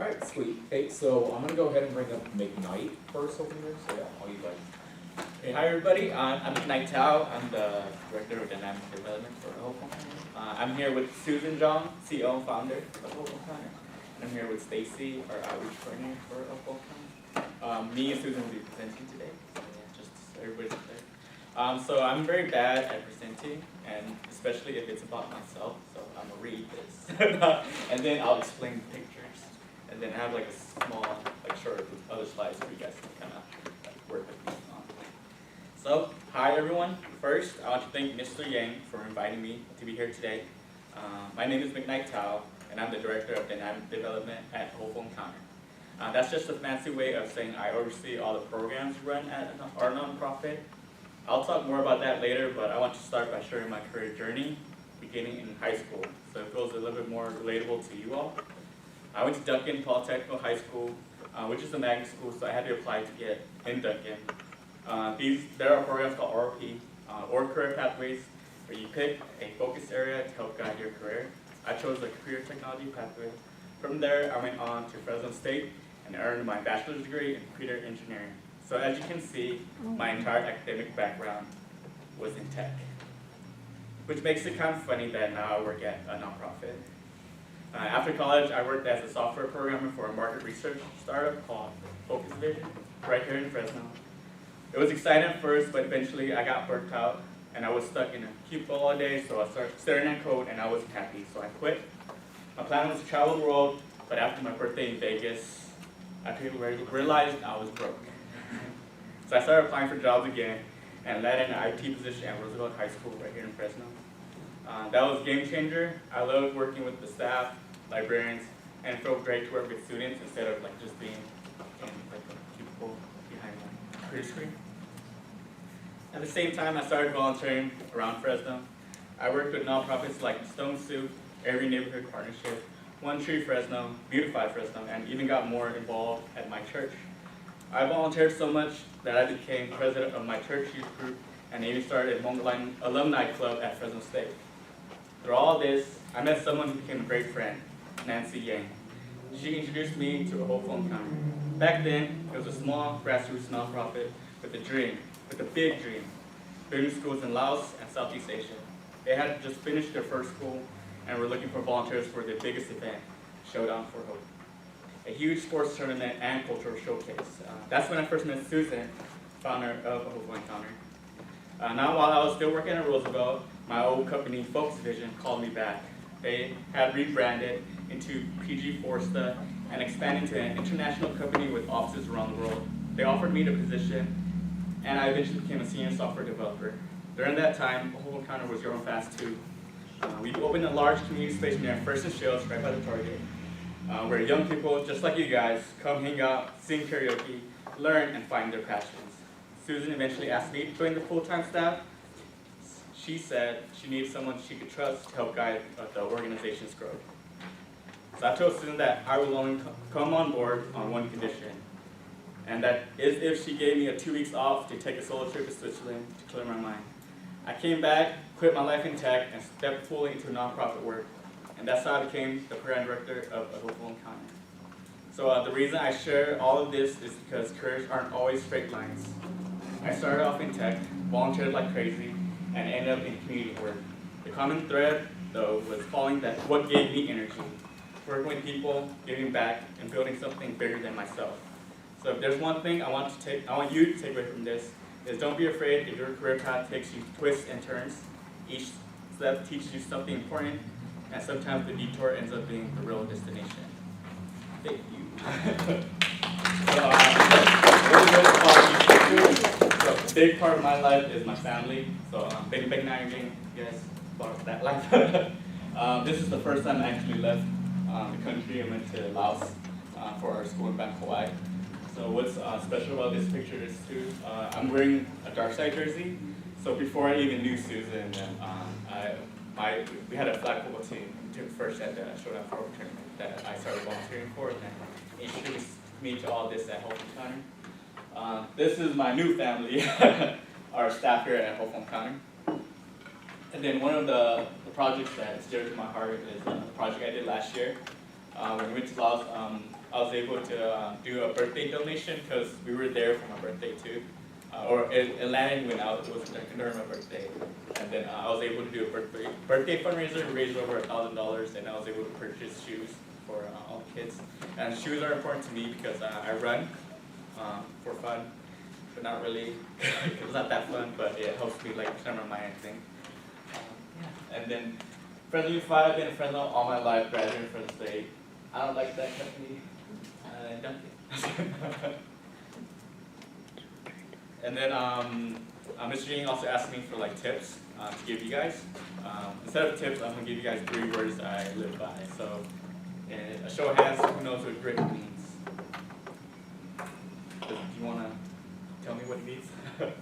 Alright, sweet. Hey, so I'm gonna go ahead and bring up McKnight first over here. So yeah, all you guys. Hey, hi everybody. I'm Knight Tao. I'm the director of dynamic development for Reupload. I'm here with Susan Zhang, CEO and founder of Reupload. And I'm here with Stacy, our outreach coordinator for Reupload. Me and Susan will be presenting today. So yeah, just so everybody's there. So I'm very bad at presenting, and especially if it's about myself. So I'm gonna read this, and then I'll explain the pictures, and then I have like a small, short other slides for you guys to kind of work with me on. So, hi everyone. First, I want to thank Mr. Yang for inviting me to be here today. My name is McKnight Tao, and I'm the Director of Dynamic Development at Reupload. That's just a fancy way of saying I oversee all the programs run at our nonprofit. I'll talk more about that later, but I want to start by sharing my career journey, beginning in high school, so it feels a little bit more relatable to you all. I went to Duncan Polytechnical High School, which is a magnet school, so I had to apply to get in Duncan. There are programs called RP, or career pathways, where you pick a focus area to help guide your career. I chose the career technology pathway. From there, I went on to Fresno State and earned my bachelor's degree in computer engineering. So as you can see, my entire academic background was in tech, which makes it kind of funny that now I work at a nonprofit. After college, I worked as a software programmer for a market research startup called Focus Vision, right here in Fresno. It was exciting at first, but eventually I got burnt out, and I was stuck in a cubicle all day, so I started staring at code, and I wasn't happy, so I quit. My plan was to travel the world, but after my birthday in Vegas, I realized I was broke. So I started applying for jobs again, and landed an IT position at Roosevelt High School right here in Fresno. That was a game changer. I loved working with the staff, librarians, and it felt great to work with students instead of just being in a cubicle behind a computer screen. At the same time, I started volunteering around Fresno. I worked with nonprofits like Stone Soup, Every Neighborhood Partnership, One Tree Fresno, Beautify Fresno, and even got more involved at my church. I volunteered so much that I became president of my church youth group and even started a Mongolian alumni club at Fresno State. Through all this, I met someone who became a great friend, Nancy Yang. She introduced me to Reupload. Back then, it was a small grassroots nonprofit with a big dream, building schools in Laos and Southeast Asia. They had just finished their first school and were looking for volunteers for their biggest event, Showdown for Hope, a huge sports tournament and cultural showcase. That's when I first met Susan, founder of Reupload. Now, while I was still working at Roosevelt, my old company, Focus Vision, called me back. They had rebranded into PG Forsta and expanded to an international company with offices around the world. They offered me the position, and I eventually became a senior software developer. During that time, Reupload was growing fast too. We opened a large community space near First and Shields, right by the Target, where young people, just like you guys, come hang out, sing karaoke, learn, and find their passions. Susan eventually asked me to join the full-time staff. She said she needed someone she could trust to help guide the organization's growth. So I told Susan that I will only come on board on one condition, and that is if she gave me a 2 weeks off to take a solo trip to Switzerland to clear my mind. I came back, quit my life in tech, and stepped fully into nonprofit work, and that's how I became the program director of Reupload. So the reason I share all of this is because careers aren't always straight lines. I started off in tech, volunteered like crazy, and ended up in community work. The common thread, though, was following that what gave me energy, working with people, giving back, and building something bigger than myself. So if there's one thing I want you to take away from this, is don't be afraid if your career path takes you twists and turns. Each step teaches you something important, and sometimes the detour ends up being the real destination. Thank you. So a big part of my life is my family. So big now you're getting, you guys, part of that life. This is the first time I actually left the country. I went to Laos for our school in Bangkok. So what's special about this picture is too, I'm wearing a dark side jersey. So before I even knew Susan, we had a flag football team. We took first at the Showdown for Hope tournament that I started volunteering for, and then introduced me to all this at Reupload. This is my new family, our staff here at Reupload. And then one of the projects that is dear to my heart is the project I did last year. when we went to Laos, I was able to do a birthday donation because we were there for my birthday too. Or it landed when it was during my birthday. And then I was able to do a birthday fundraiser, raise over $1,000, and I was able to purchase shoes for all the kids. And shoes are important to me because I run for fun, but not really, because it's not that fun, but it helps me like clear my mind, I think. Yeah. And then Friendly Fire, I've been a Friendly all my life, graduated from the state. I don't like that company, don't you? And then Mr. Jing also asked me for like tips to give you guys. Instead of tips, I'm gonna give you guys 3 words I live by. So, a show of hands, who knows what grit means? Do you wanna tell me what it means? It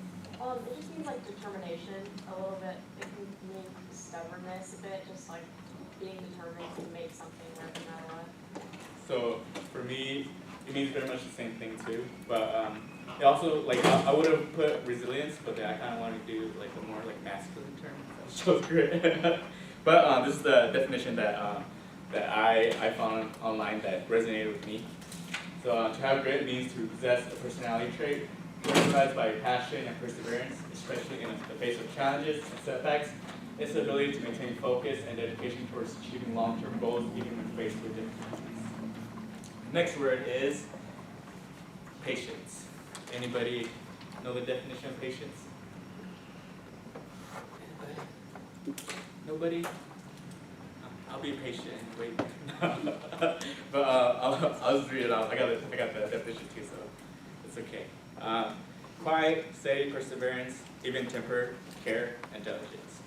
just means like determination a little bit. It can mean stubbornness a bit, just like being determined to make something work no matter what. So for me, it means very much the same thing too. But it also, like, I would have put resilience, but then I kind of wanted to do like a more like masculine term. That shows grit. But this is the definition that I found online that resonated with me. So to have grit means to possess a personality trait characterized by passion and perseverance, especially in the face of challenges and setbacks. It's the ability to maintain focus and dedication towards achieving long-term goals, even when faced with difficulties. Next word is patience. Anybody know the definition of patience? Nobody? I'll be patient and wait. But I'll just read it off. I got the definition too, so it's okay. Quiet, steady perseverance, even temper, care, and diligence.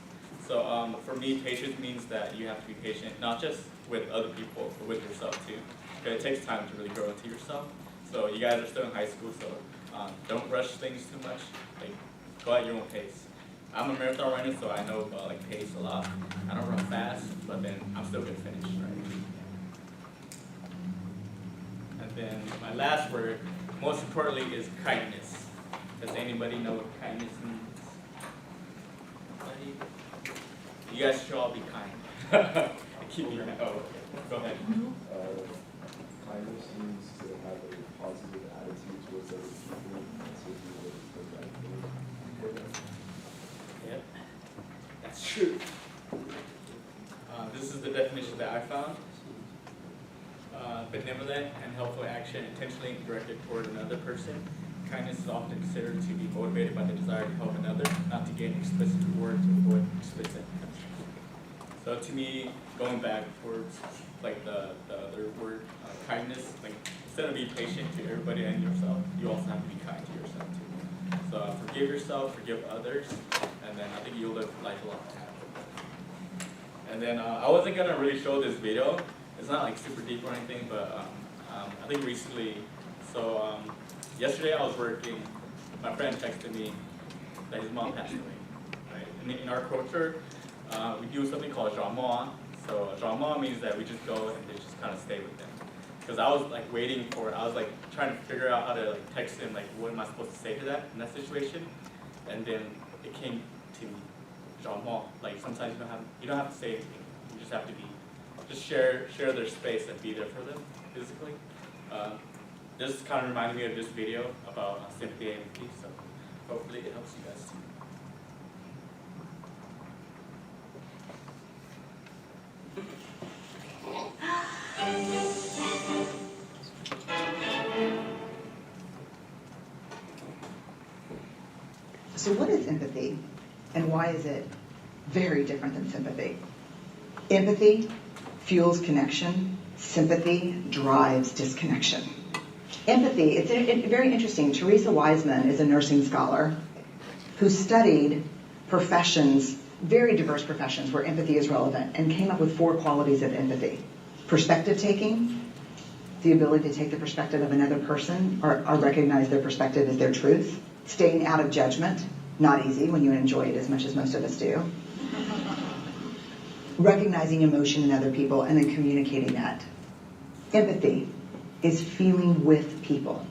So for me, patience means that you have to be patient, not just with other people, but with yourself too. Because it takes time to really grow into yourself. So you guys are still in high school, so don't rush things too much. Like, go at your own pace. I'm a marathon runner, so I know about like pace a lot. I don't run fast, but then I'm still gonna finish, right? And then my last word, most importantly, is kindness. Does anybody know what kindness means? Nobody? You guys should all be kind. Keep me kind. Oh, okay. Go ahead. Kindness means to have a positive attitude towards other people and to do what is the right thing for them. Yep, that's true. This is the definition that I found. Benevolent and helpful action intentionally directed toward another person. Kindness is often considered to be motivated by the desire to help another, not to gain explicit reward to avoid explicit punishment. So to me, going back towards like the other word, kindness, like instead of being patient to everybody and yourself, you also have to be kind to yourself too. So forgive yourself, forgive others, and then I think you'll live life a lot happier. And then I wasn't gonna really show this video. It's not like super deep or anything, but I think recently, so yesterday I was working, my friend texted me that his mom passed away, right? And in our culture, we do something called Zhangmo. So Zhangmo means that we just go and they just kind of stay with them. Because I was like waiting for it, I was like trying to figure out how to like text him, like what am I supposed to say to that in that situation? And then it came to me, Zhangmo. Like sometimes you don't have to say anything, you just have to be. Just share their space and be there for them physically. This kind of reminded me of this video about sympathy and empathy, so hopefully it helps you guys too. So what is empathy, and why is it very different than sympathy? Empathy fuels connection. Sympathy drives disconnection. Empathy, it's very interesting. Teresa Wiseman is a nursing scholar who studied professions, very diverse professions where empathy is relevant, and came up with 4 qualities of empathy. Perspective taking, the ability to take the perspective of another person or recognize their perspective as their truth. Staying out of judgment, not easy when you enjoy it as much as most of us do. Recognizing emotion in other people and then communicating that. Empathy is feeling with people.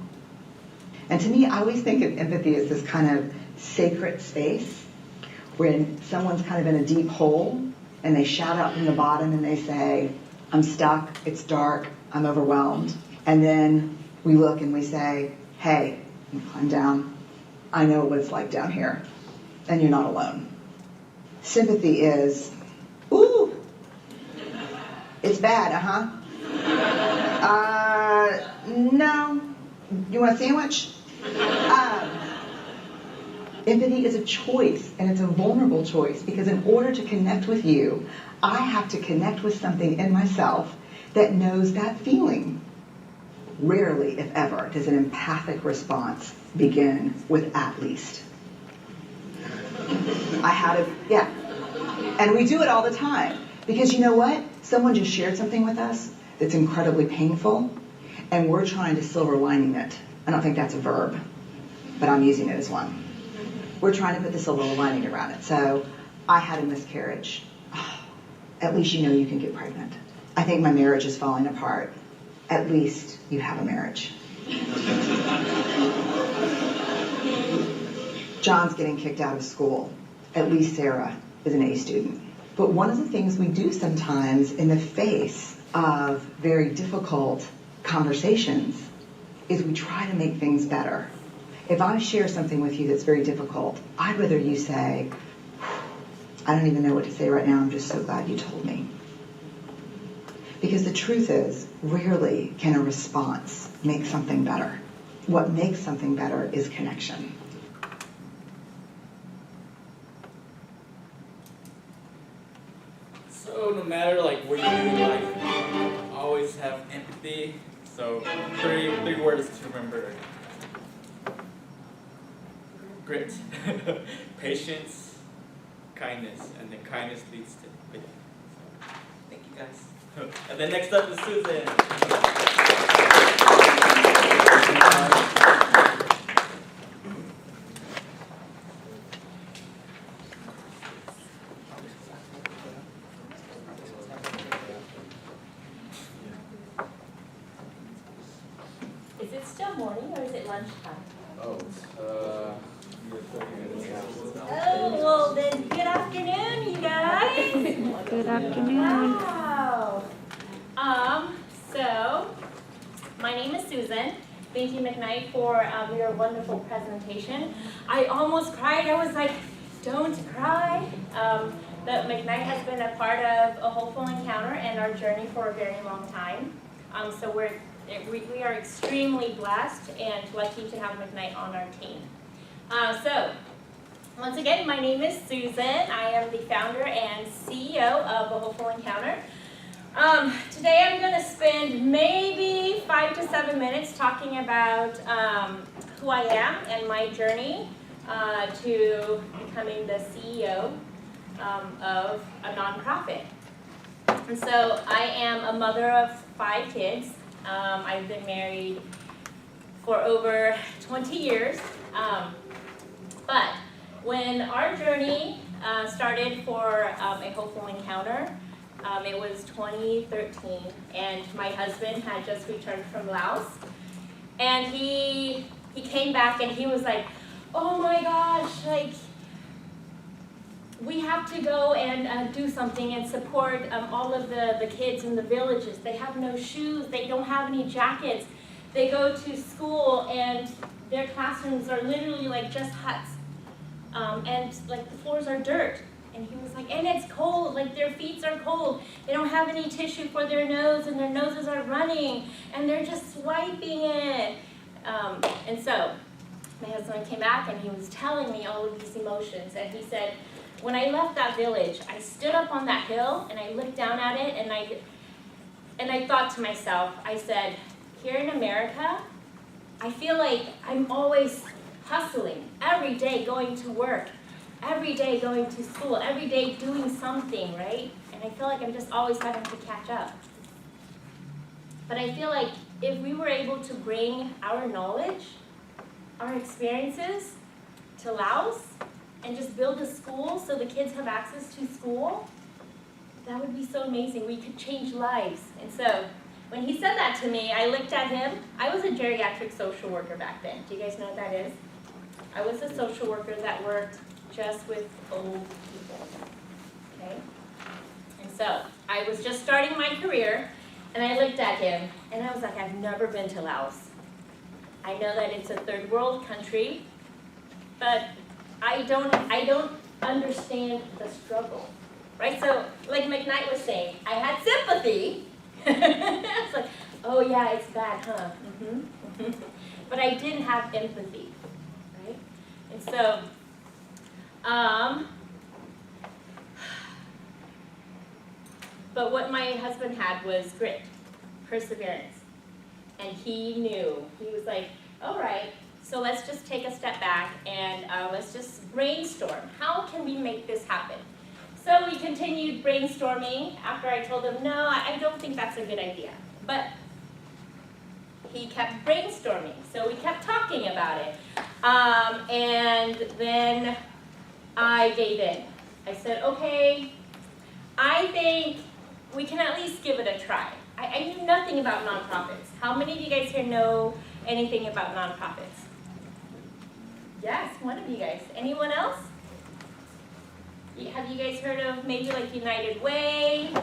And to me, I always think of empathy as this kind of sacred space when someone's kind of in a deep hole and they shout out from the bottom and they say, I'm stuck, it's dark, I'm overwhelmed. And then we look and we say, hey, you climb down. I know what it's like down here. And you're not alone. Sympathy is, ooh, it's bad, no. You want a sandwich? Empathy is a choice, and it's a vulnerable choice, because in order to connect with you, I have to connect with something in myself that knows that feeling. Rarely, if ever, does an empathic response begin with "at least." And we do it all the time, because you know what? Someone just shared something with us that's incredibly painful, and we're trying to silver lining it. I don't think that's a verb, but I'm using it as one. We're trying to put the silver lining around it. So, I had a miscarriage. Oh, at least you know you can get pregnant. I think my marriage is falling apart. At least you have a marriage. John's getting kicked out of school. At least Sarah is an A student. But one of the things we do sometimes in the face of very difficult conversations is we try to make things better. If I share something with you that's very difficult, I'd rather you say, I don't even know what to say right now, I'm just so glad you told me. Because the truth is, rarely can a response make something better. What makes something better is connection. So no matter like what you do in life, always have empathy. So three words to remember. Grit, patience, kindness, and then kindness leads to victory. So, thank you guys. And then next up is Susan. Is it still morning or is it lunchtime? Oh, Oh, well then, good afternoon, you guys. Good afternoon. Wow. So, my name is Susan. Thank you, McKnight, for your wonderful presentation. I almost cried. I was like, don't cry. But McKnight has been a part of A Hopeful Encounter and our journey for a very long time. So we are extremely blessed and lucky to have McKnight on our team. So, once again, my name is Susan. I am the founder and CEO of A Hopeful Encounter. Today I'm going to spend maybe 5 to 7 minutes talking about who I am and my journey to becoming the CEO of a nonprofit. And so I am a mother of 5 kids. I've been married for over 20 years. But when our journey started for A Hopeful Encounter, it was 2013, and my husband had just returned from Laos. And he came back and he was like, oh my gosh, like, we have to go and do something and support all of the kids in the villages. They have no shoes, they don't have any jackets. They go to school and their classrooms are literally like just huts. And like the floors are dirt. And he was like, and it's cold, like their feet are cold. They don't have any tissue for their nose and their noses are running and they're just swiping it. And so my husband came back and he was telling me all of these emotions. And he said, when I left that village, I stood up on that hill and I looked down at it and I thought to myself, I said, here in America, I feel like I'm always hustling, every day going to work, every day going to school, every day doing something, right? And I feel like I'm just always having to catch up. But I feel like if we were able to bring our knowledge, our experiences to Laos, and just build a school so the kids have access to school, that would be so amazing. We could change lives. And so when he said that to me, I looked at him. I was a geriatric social worker back then. Do you guys know what that is? I was a social worker that worked just with old people, okay? And so I was just starting my career, and I looked at him, and I was like, I've never been to Laos. I know that it's a third world country, but I don't understand the struggle, right? So, like McKnight was saying, I had sympathy. It's like, oh yeah, it's bad, huh? But I didn't have empathy, right? And so, but what my husband had was grit, perseverance. And he knew, he was like, all right, so let's just take a step back and let's just brainstorm. How can we make this happen? So we continued brainstorming after I told him, no, I don't think that's a good idea. But he kept brainstorming, so we kept talking about it. And then I gave in. I said, okay, I think we can at least give it a try. I knew nothing about nonprofits. How many of you guys here know anything about nonprofits? Yes, one of you guys. Anyone else? Have you guys heard of maybe like United Way?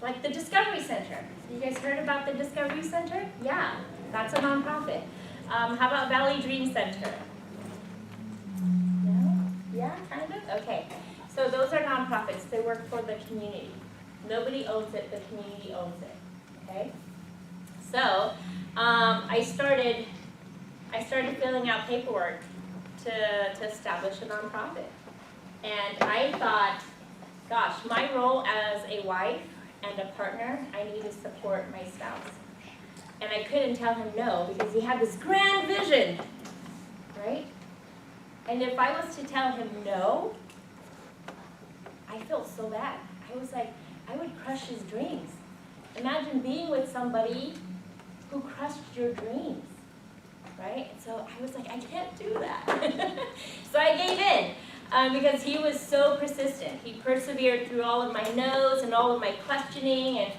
Like the Discovery Center. You guys heard about the Discovery Center? Yeah, that's a nonprofit. How about Valley Dream Center? No? Yeah, kind of? Okay. So those are nonprofits. They work for the community. Nobody owns it, the community owns it. Okay? So I started filling out paperwork to establish a nonprofit. And I thought, gosh, my role as a wife and a partner, I need to support my spouse. And I couldn't tell him no because he had this grand vision, right? And if I was to tell him no, I felt so bad. I was like, I would crush his dreams. Imagine being with somebody who crushed your dreams, right? And so I was like, I can't do that. So I gave in because he was so persistent. He persevered through all of my no's and all of my questioning.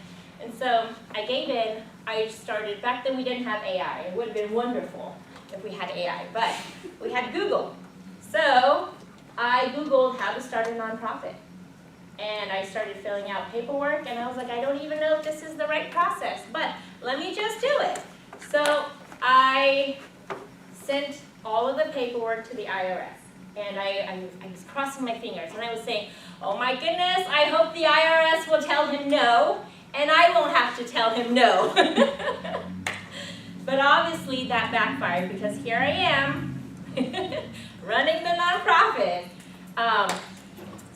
And so I gave in. I started, back then we didn't have AI. It would have been wonderful if we had AI, but we had Google. So I Googled how to start a nonprofit. And I started filling out paperwork, and I was like, I don't even know if this is the right process, but let me just do it. So I sent all of the paperwork to the IRS, and I was crossing my fingers, and I was saying, oh my goodness, I hope the IRS will tell him no, and I won't have to tell him no. But obviously that backfired, because here I am, running the nonprofit.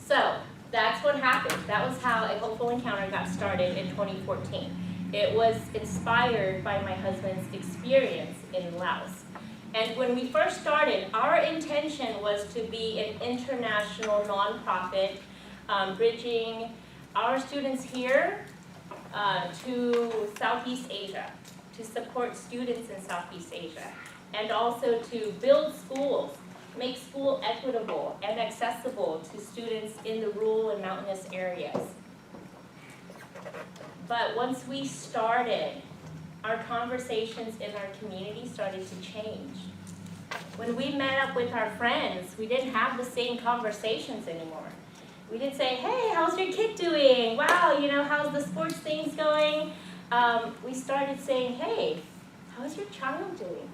So that's what happened. That was how A Hopeful Encounter got started in 2014. It was inspired by my husband's experience in Laos. And when we first started, our intention was to be an international nonprofit, bridging our students here to Southeast Asia, to support students in Southeast Asia, and also to build schools, make school equitable and accessible to students in the rural and mountainous areas. But once we started, our conversations in our community started to change. When we met up with our friends, we didn't have the same conversations anymore. We didn't say, hey, how's your kid doing? Wow, how's the sports things going? We started saying, hey, how's your child doing?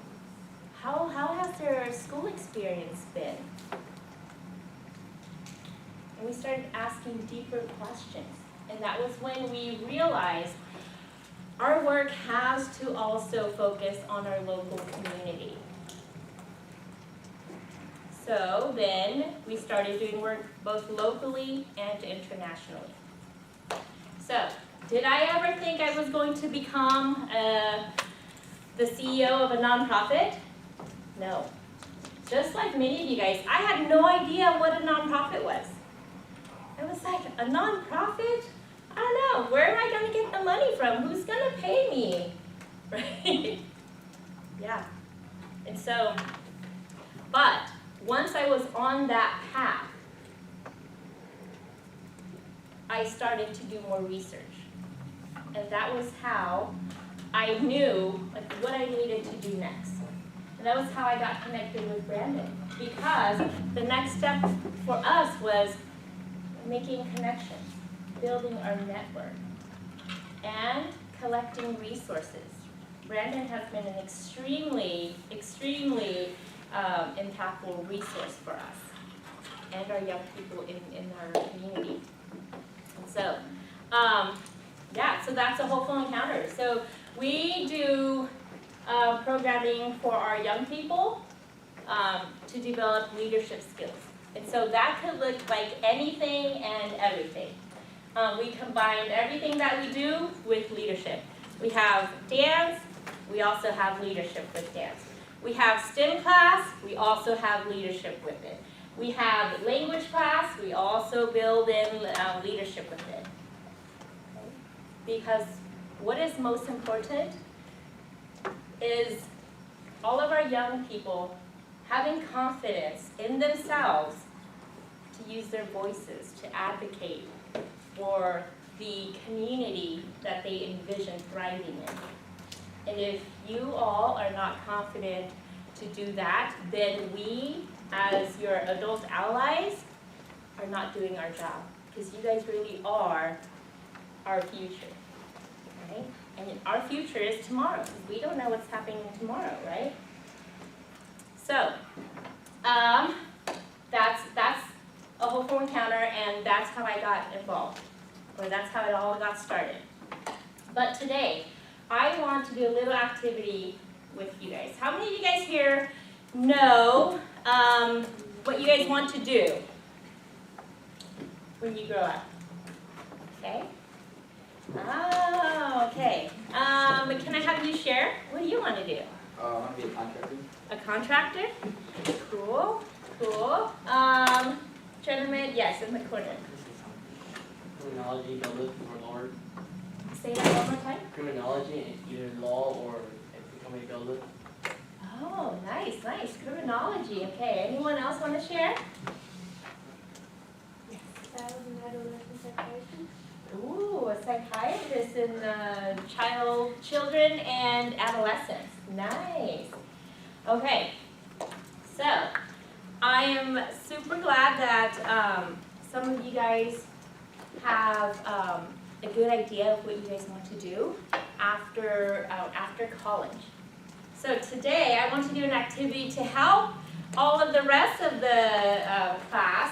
How has their school experience been? And we started asking deeper questions. And that was when we realized our work has to also focus on our local community. So then we started doing work both locally and internationally. So, did I ever think I was going to become the CEO of a nonprofit? No. Just like many of you guys, I had no idea what a nonprofit was. I was like, a nonprofit? I don't know. Where am I going to get the money from? Who's going to pay me? Right? Yeah. And so, but once I was on that path, I started to do more research. And that was how I knew what I needed to do next. And that was how I got connected with Brandon. Because the next step for us was making connections, building our network, and collecting resources. Brandon has been an extremely impactful resource for us and our young people in our community. And so, yeah, so that's a hopeful encounter. So we do programming for our young people to develop leadership skills. And so that could look like anything and everything. We combine everything that we do with leadership. We have dance, we also have leadership with dance. We have STEM class, we also have leadership with it. We have language class, we also build in leadership with it. Okay? Because what is most important is all of our young people having confidence in themselves to use their voices, to advocate for the community that they envision thriving in. And if you all are not confident to do that, then we, as your adult allies, are not doing our job. Because you guys really are our future, right? And our future is tomorrow. We don't know what's happening tomorrow, right? So, that's a hopeful encounter, and that's how I got involved, or that's how it all got started. But today, I want to do a little activity with you guys. How many of you guys here know what you guys want to do when you grow up? Okay? Oh, okay. Can I have you share? What do you want to do? I want to be a contractor. A contractor? Cool, cool. Gentlemen, yes, in the corner. Criminology, builder, or lawyer. Say that one more time. Criminology, either law or become a builder. Oh, nice, nice. Criminology. Okay, anyone else want to share? Child and adolescent psychiatrist. Ooh, a psychiatrist in children and adolescents. Nice. Okay, so I am super glad that some of you guys have a good idea of what you guys want to do after college. So today I want to do an activity to help all of the rest of the class